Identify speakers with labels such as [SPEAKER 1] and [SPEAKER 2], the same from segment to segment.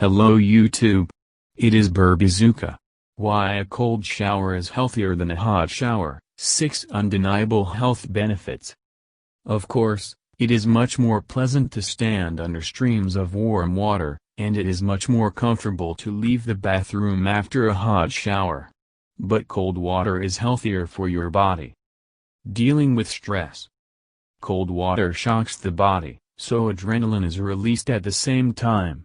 [SPEAKER 1] Hello YouTube. It is Burbizuka. Why a cold shower is healthier than a hot shower, 6 undeniable health benefits. Of course, it is much more pleasant to stand under streams of warm water, and it is much more comfortable to leave the bathroom after a hot shower. But cold water is healthier for your body. Dealing with stress. Cold water shocks the body, so adrenaline is released at the same time.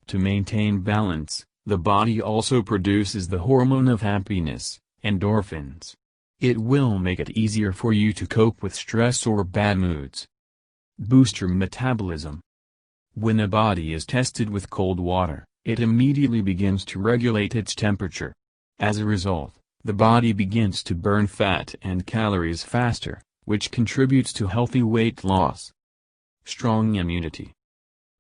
[SPEAKER 1] To maintain balance, the body also produces the hormone of happiness, endorphins. It will make it easier for you to cope with stress or bad moods. Boost your metabolism. When a body is tested with cold water, it immediately begins to regulate its temperature. As a result, the body begins to burn fat and calories faster, which contributes to healthy weight loss. Strong immunity.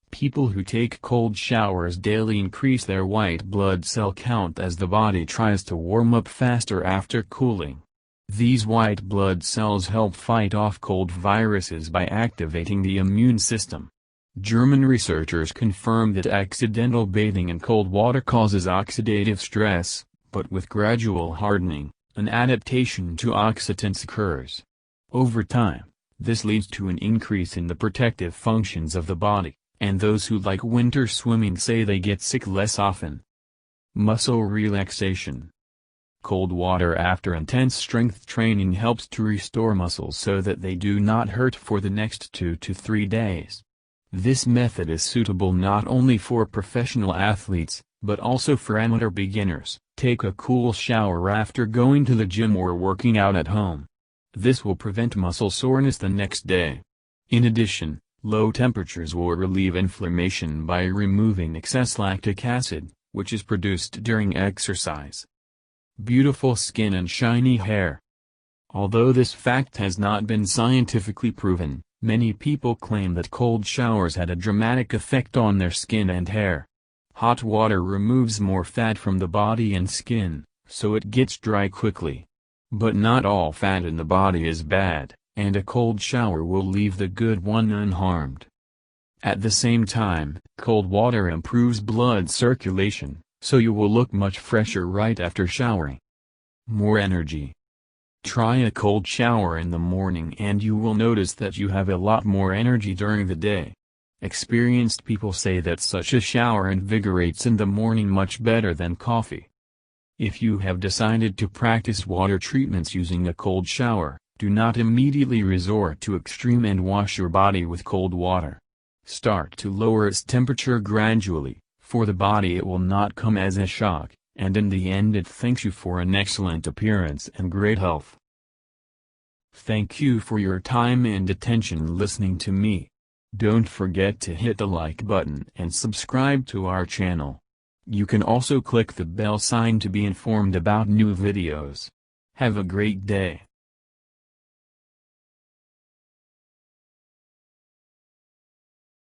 [SPEAKER 1] People who take cold showers daily increase their white blood cell count as the body tries to warm up faster after cooling. These white blood cells help fight off cold viruses by activating the immune system. German researchers confirm that accidental bathing in cold water causes oxidative stress, but with gradual hardening, an adaptation to oxidants occurs. Over time, this leads to an increase in the protective functions of the body, and those who like winter swimming say they get sick less often. Muscle relaxation. Cold water after intense strength training helps to restore muscles so that they do not hurt for the next 2 to 3 days. This method is suitable not only for professional athletes, but also for amateur beginners. Take a cool shower after going to the gym or working out at home. This will prevent muscle soreness the next day. In addition, low temperatures will relieve inflammation by removing excess lactic acid, which is produced during exercise. Beautiful skin and shiny hair. Although this fact has not been scientifically proven, many people claim that cold showers had a dramatic effect on their skin and hair. Hot water removes more fat from the body and skin, so it gets dry quickly. But not all fat in the body is bad, and a cold shower will leave the good one unharmed. At the same time, cold water improves blood circulation, so you will look much fresher right after showering. More energy. Try a cold shower in the morning and you will notice that you have a lot more energy during the day. Experienced people say that such a shower invigorates in the morning much better than coffee. If you have decided to practice water treatments using a cold shower, do not immediately resort to extreme and wash your body with cold water. Start to lower its temperature gradually, for the body it will not come as a shock, and in the end it thanks you for an excellent appearance and great health. Thank you for your time and attention listening to me. Don't forget to hit the like button and subscribe to our channel. You can also click the bell sign to be informed about new videos. Have a great day.